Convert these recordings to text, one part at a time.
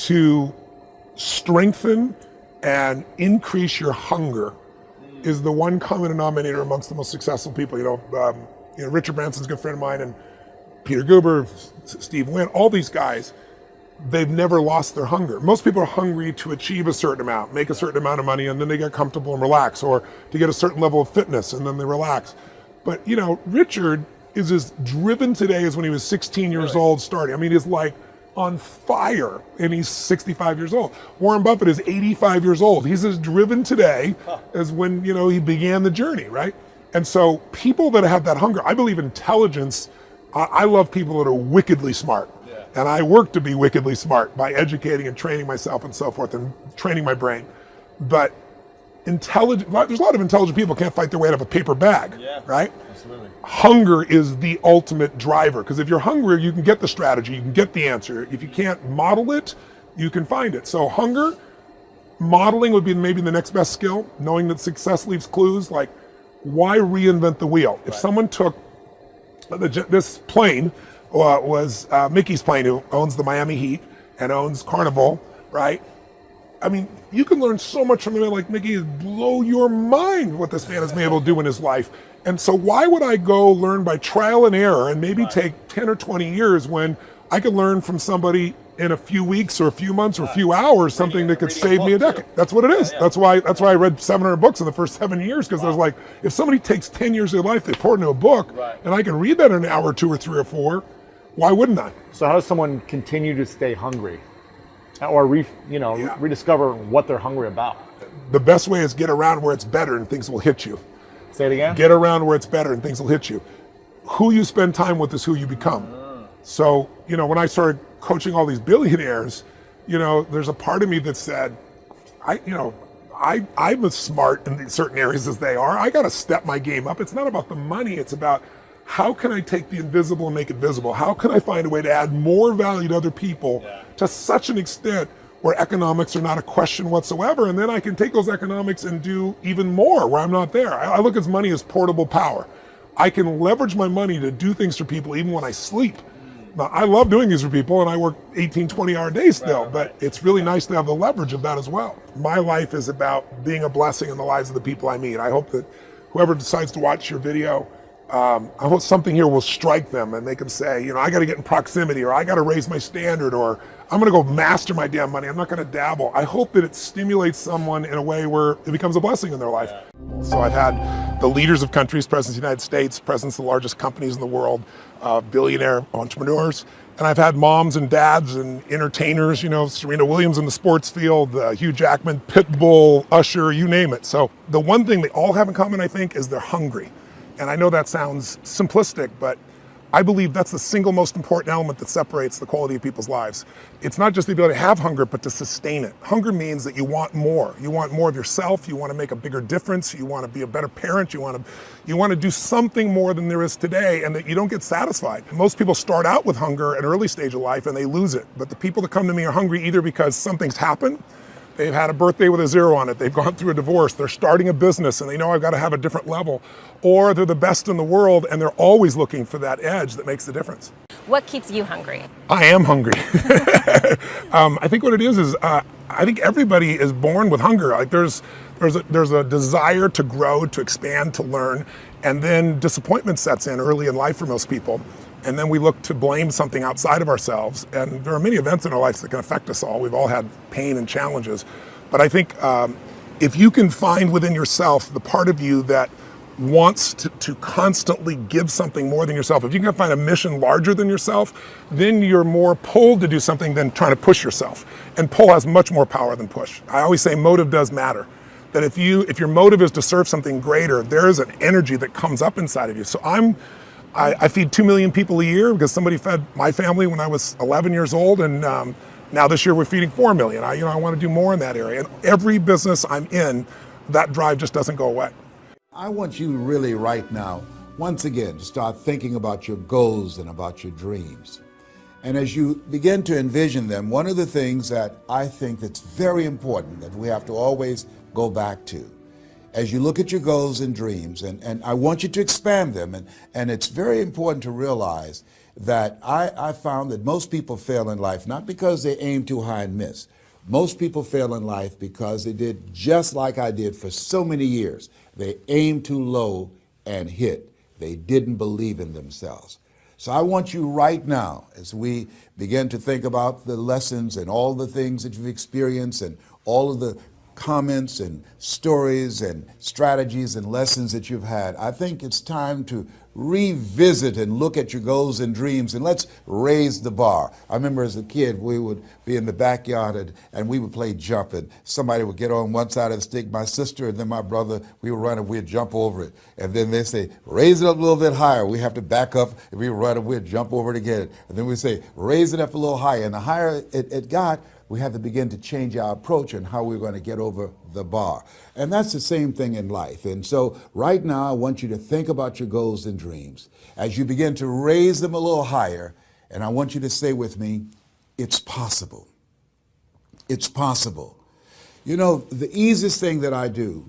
to strengthen and increase your hunger is the one common denominator amongst the most successful people. Richard Branson's a good friend of mine, and Peter Guber, Steve Wynn, all these guys, they've never lost their hunger. Most people are hungry to achieve a certain amount, make a certain amount of money, and then they get comfortable and relax, or to get a certain level of fitness, and then they relax. But, Richard is as driven today as when he was 16 years old starting. I mean, he's like on fire, and he's 65 years old. Warren Buffett is 85 years old. He's as driven today as when, he began the journey, right? And so people that have that hunger, I believe intelligence, I love people that are wickedly smart. Yeah. And I work to be wickedly smart by educating and training myself and so forth and training my brain. But there's a lot of intelligent people can't fight their way out of a paper bag, right? Absolutely. Hunger is the ultimate driver, because if you're hungry, you can get the strategy, you can get the answer. If you can't model it, you can find it. So hunger, modeling would be maybe the next best skill, knowing that success leaves clues. Like, why reinvent the wheel? If someone took this plane, was Mickey's plane, who owns the Miami Heat and owns Carnival, right? I mean, you can learn so much from a man like Mickey. Blow your mind what this man has been able to do in his life. And so why would I go learn by trial and error and maybe take 10 or 20 years when I could learn from somebody in a few weeks or a few months or a few hours, something that could save me a decade? That's what it is. That's why I read 700 books in the first 7 years, because I was like, if somebody takes 10 years of their life, they pour it into a book, and I can read that in an hour, 2 or 3 or 4, why wouldn't I? So how does someone continue to stay hungry, or rediscover what they're hungry about? The best way is get around where it's better and things will hit you. Say it again? Get around where it's better and things will hit you. Who you spend time with is who you become. So, when I started coaching all these billionaires, there's a part of me that said, I'm as smart in certain areas as they are. I got to step my game up. It's not about the money. It's about, how can I take the invisible and make it visible? How can I find a way to add more value to other people to such an extent where economics are not a question whatsoever? And then I can take those economics and do even more where I'm not there. I look at money as portable power. I can leverage my money to do things for people even when I sleep. Now, I love doing these for people, and I work 18, 20-hour days still, but it's really nice to have the leverage of that as well. My life is about being a blessing in the lives of the people I meet. I hope that whoever decides to watch your video, I hope something here will strike them and make them say, I got to get in proximity, or I got to raise my standard, or I'm going to go master my damn money. I'm not going to dabble. I hope that it stimulates someone in a way where it becomes a blessing in their life. So I've had the leaders of countries, presidents of the United States, presidents of the largest companies in the world, billionaire entrepreneurs, and I've had moms and dads and entertainers, Serena Williams in the sports field, Hugh Jackman, Pitbull, Usher, you name it. So the one thing they all have in common, I think, is they're hungry. And I know that sounds simplistic, but I believe that's the single most important element that separates the quality of people's lives. It's not just the ability to have hunger, but to sustain it. Hunger means that you want more. You want more of yourself. You want to make a bigger difference. You want to be a better parent. You want to do something more than there is today, and that you don't get satisfied. Most people start out with hunger at an early stage of life and they lose it. But the people that come to me are hungry either because something's happened, they've had a birthday with a 0 on it, they've gone through a divorce, they're starting a business and they know I've got to have a different level, or they're the best in the world and they're always looking for that edge that makes the difference. What keeps you hungry? I am hungry. I think what it is I think everybody is born with hunger. Like there's a desire to grow, to expand, to learn, and then disappointment sets in early in life for most people. And then we look to blame something outside of ourselves. And there are many events in our lives that can affect us all. We've all had pain and challenges. But I think if you can find within yourself the part of you that wants to constantly give something more than yourself, if you can find a mission larger than yourself, then you're more pulled to do something than trying to push yourself. And pull has much more power than push. I always say motive does matter. That if your motive is to serve something greater, there is an energy that comes up inside of you. So I feed 2 million people a year because somebody fed my family when I was 11 years old, and now this year we're feeding 4 million. I want to do more in that area. And every business I'm in, that drive just doesn't go away. I want you really right now, once again, to start thinking about your goals and about your dreams. And as you begin to envision them, one of the things that I think that's very important that we have to always go back to, as you look at your goals and dreams, and I want you to expand them, and it's very important to realize that I found that most people fail in life, not because they aim too high and miss. Most people fail in life because they did just like I did for so many years. They aimed too low and hit. They didn't believe in themselves. So I want you right now, as we begin to think about the lessons and all the things that you've experienced and all of the comments and stories and strategies and lessons that you've had, I think it's time to revisit and look at your goals and dreams, and let's raise the bar. I remember as a kid, we would be in the backyard and we would play jump, and somebody would get on one side of the stick, my sister and then my brother, we would run and we'd jump over it. And then they say, raise it up a little bit higher. We have to back up and we run and we'd jump over it again. And then we say, raise it up a little higher. And the higher it got, we had to begin to change our approach and how we're going to get over the bar. And that's the same thing in life. And so right now, I want you to think about your goals and dreams as you begin to raise them a little higher. And I want you to say with me, it's possible. It's possible. You know, the easiest thing that I do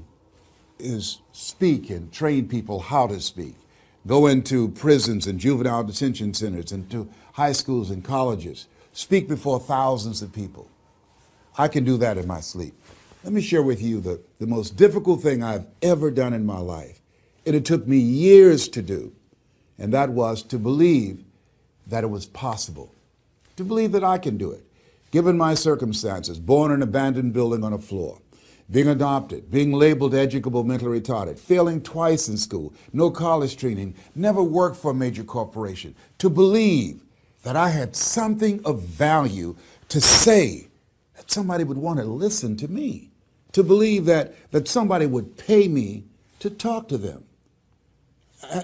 is speak and train people how to speak. Go into prisons and juvenile detention centers and to high schools and colleges. Speak before thousands of people. I can do that in my sleep. Let me share with you the most difficult thing I've ever done in my life. And it took me years to do. And that was to believe that it was possible. To believe that I can do it. Given my circumstances, born in an abandoned building on a floor, being adopted, being labeled educable mentally retarded, failing twice in school, no college training, never worked for a major corporation. To believe that I had something of value to say, that somebody would want to listen to me, to believe that somebody would pay me to talk to them.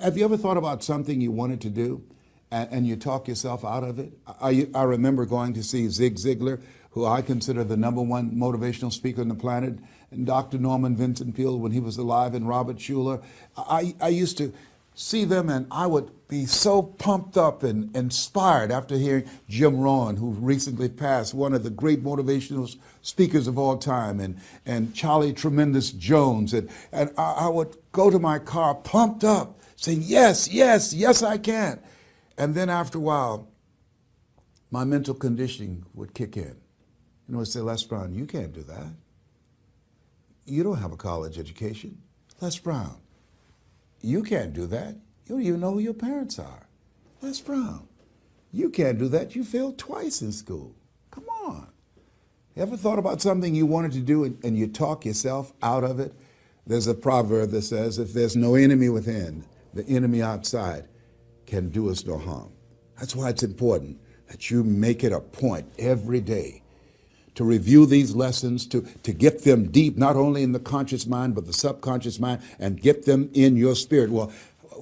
Have you ever thought about something you wanted to do and you talk yourself out of it? I remember going to see Zig Ziglar, who I consider the #1 motivational speaker on the planet, and Dr. Norman Vincent Peale when he was alive, and Robert Schuller. I used to see them and I would be so pumped up and inspired after hearing Jim Rohn, who recently passed, one of the great motivational speakers of all time, and Charlie Tremendous Jones. And I would go to my car pumped up, saying, yes, yes, yes, I can. And then after a while, my mental conditioning would kick in. And I would say, Les Brown, you can't do that. You don't have a college education. Les Brown, you can't do that. You don't even know who your parents are. Les Brown, you can't do that. You failed twice in school. Come on. Ever thought about something you wanted to do and you talk yourself out of it? There's a proverb that says, if there's no enemy within, the enemy outside can do us no harm. That's why it's important that you make it a point every day to review these lessons, to get them deep, not only in the conscious mind, but the subconscious mind, and get them in your spirit. Well,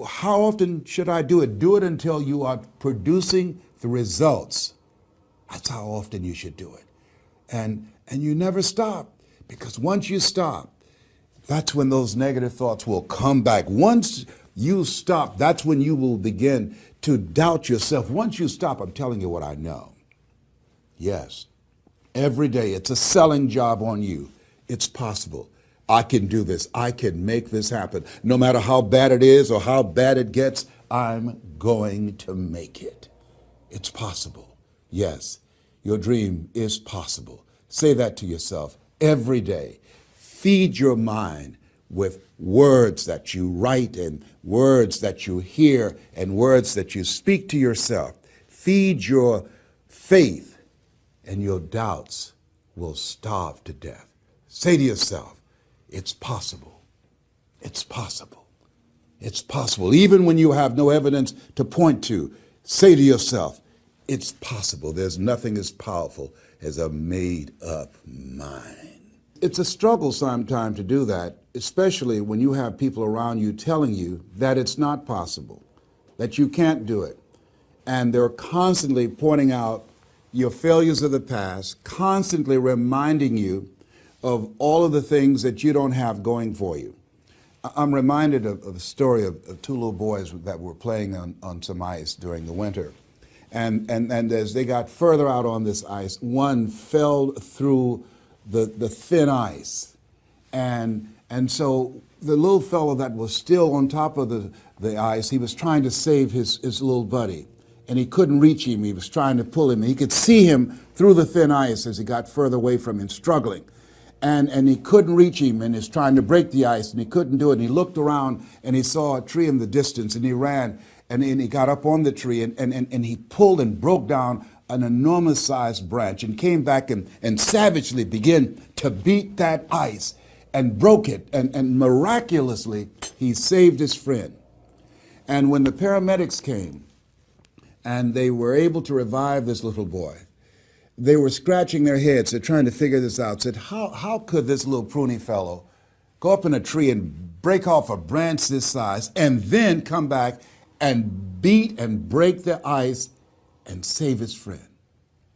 how often should I do it? Do it until you are producing the results. That's how often you should do it. And you never stop, because once you stop, that's when those negative thoughts will come back. Once you stop, that's when you will begin to doubt yourself. Once you stop, I'm telling you what I know. Yes. Every day, it's a selling job on you. It's possible. I can do this. I can make this happen. No matter how bad it is or how bad it gets, I'm going to make it. It's possible. Yes, your dream is possible. Say that to yourself every day. Feed your mind with words that you write and words that you hear and words that you speak to yourself. Feed your faith, and your doubts will starve to death. Say to yourself, it's possible. It's possible. It's possible. Even when you have no evidence to point to, say to yourself, it's possible. There's nothing as powerful as a made-up mind. It's a struggle sometimes to do that, especially when you have people around you telling you that it's not possible, that you can't do it. And they're constantly pointing out your failures of the past, constantly reminding you of all of the things that you don't have going for you. I'm reminded of a story of two little boys that were playing on some ice during the winter. And as they got further out on this ice, one fell through the thin ice. And so the little fellow that was still on top of the ice, he was trying to save his little buddy. and he couldn't reach him. He was trying to pull him. He could see him through the thin ice as he got further away from him, struggling. And he couldn't reach him, and he's trying to break the ice, and he couldn't do it. And he looked around, and he saw a tree in the distance, and he ran, and he got up on the tree, and he pulled and broke down an enormous-sized branch and came back and savagely began to beat that ice and broke it. And miraculously, he saved his friend. And when the paramedics came, and they were able to revive this little boy, they were scratching their heads. They're trying to figure this out. Said, how could this little pruny fellow go up in a tree and break off a branch this size and then come back and beat and break the ice and save his friend?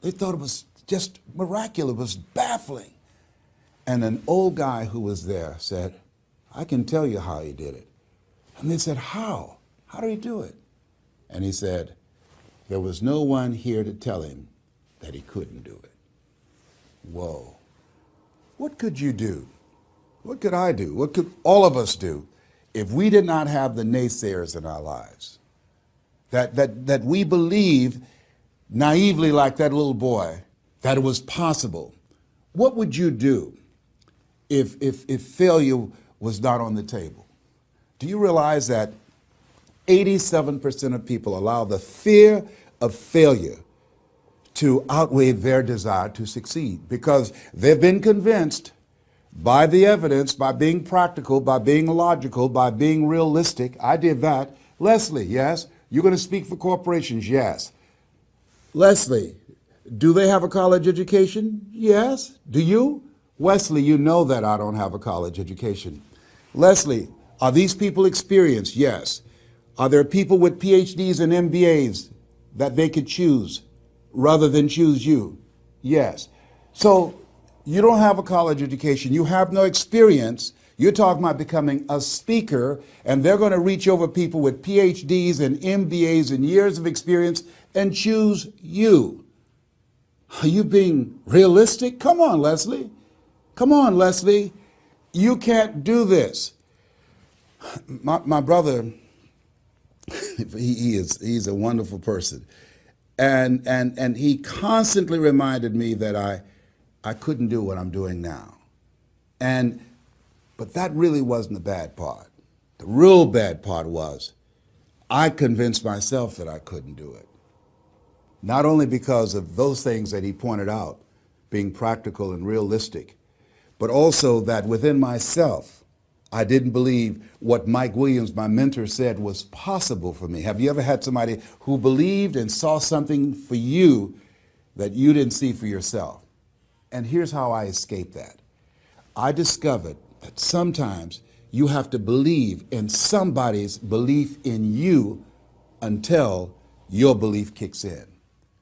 They thought it was just miraculous. It was baffling. And an old guy who was there said, I can tell you how he did it. And they said, how? How did he do it? And he said, there was no one here to tell him that he couldn't do it. Whoa. What could you do? What could I do? What could all of us do if we did not have the naysayers in our lives? That we believe naively, like that little boy, that it was possible. What would you do if failure was not on the table? Do you realize that 87% of people allow the fear of failure to outweigh their desire to succeed because they've been convinced by the evidence, by being practical, by being logical, by being realistic. I did that. Leslie, yes. You're going to speak for corporations, yes. Leslie, do they have a college education? Yes. Do you? Wesley, you know that I don't have a college education. Leslie, are these people experienced? Yes. Are there people with PhDs and MBAs that they could choose rather than choose you? Yes. So you don't have a college education. You have no experience. You're talking about becoming a speaker, and they're going to reach over people with PhDs and MBAs and years of experience and choose you. Are you being realistic? Come on, Leslie. Come on, Leslie. You can't do this. My brother, he's a wonderful person. And he constantly reminded me that I couldn't do what I'm doing now. But that really wasn't the bad part. The real bad part was I convinced myself that I couldn't do it. Not only because of those things that he pointed out, being practical and realistic, but also that within myself, I didn't believe what Mike Williams, my mentor, said was possible for me. Have you ever had somebody who believed and saw something for you that you didn't see for yourself? And here's how I escaped that. I discovered that sometimes you have to believe in somebody's belief in you until your belief kicks in.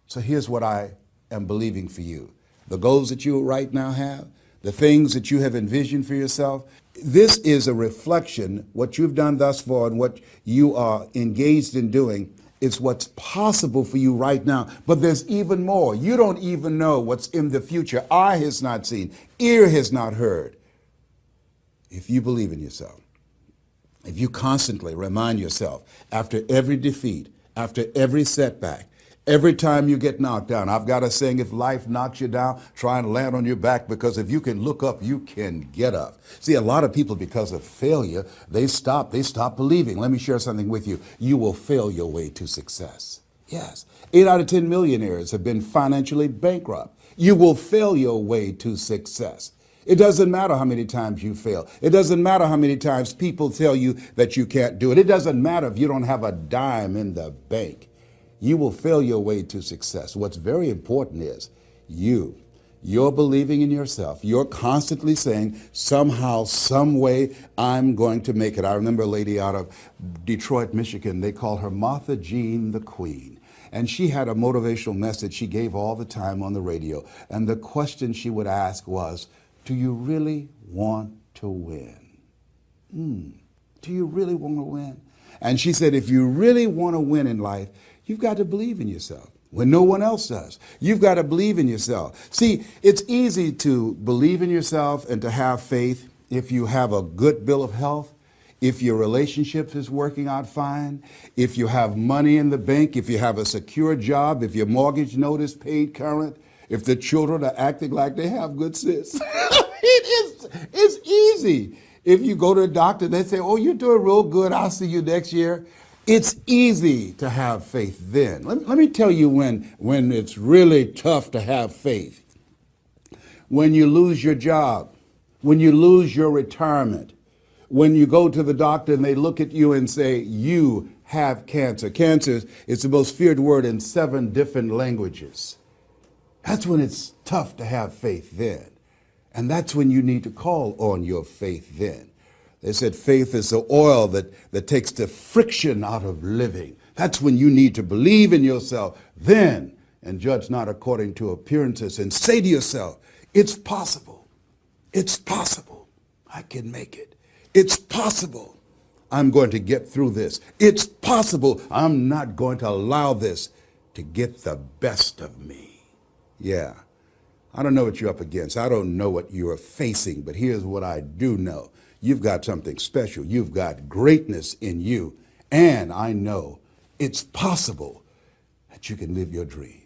So here's what I am believing for you. The goals that you right now have, the things that you have envisioned for yourself, this is a reflection, what you've done thus far and what you are engaged in doing is what's possible for you right now. But there's even more. You don't even know what's in the future. Eye has not seen, ear has not heard. If you believe in yourself, if you constantly remind yourself after every defeat, after every setback, every time you get knocked down, I've got a saying, if life knocks you down, try and land on your back, because if you can look up, you can get up. See, a lot of people, because of failure, they stop believing. Let me share something with you. You will fail your way to success. Yes. 8 out of 10 millionaires have been financially bankrupt. You will fail your way to success. It doesn't matter how many times you fail. It doesn't matter how many times people tell you that you can't do it. It doesn't matter if you don't have a dime in the bank. You will fail your way to success. What's very important is you're believing in yourself. You're constantly saying, somehow, some way, I'm going to make it. I remember a lady out of Detroit, Michigan. They call her Martha Jean the Queen. And she had a motivational message she gave all the time on the radio. And the question she would ask was, do you really want to win? Do you really want to win? And she said, if you really want to win in life, you've got to believe in yourself when no one else does. You've got to believe in yourself. See, it's easy to believe in yourself and to have faith if you have a good bill of health, if your relationship is working out fine, if you have money in the bank, if you have a secure job, if your mortgage note is paid current, if the children are acting like they have good sense. It's easy. If you go to a doctor, they say, oh, you're doing real good, I'll see you next year. It's easy to have faith then. Let me tell you when it's really tough to have faith. When you lose your job, when you lose your retirement, when you go to the doctor and they look at you and say, you have cancer. Cancer is the most feared word in 7 different languages. That's when it's tough to have faith then. And that's when you need to call on your faith then. They said faith is the oil that takes the friction out of living. That's when you need to believe in yourself then and judge not according to appearances and say to yourself, it's possible. It's possible. I can make it. It's possible. I'm going to get through this. It's possible. I'm not going to allow this to get the best of me. Yeah. I don't know what you're up against. I don't know what you're facing, but here's what I do know. You've got something special. You've got greatness in you. And I know it's possible that you can live your dream.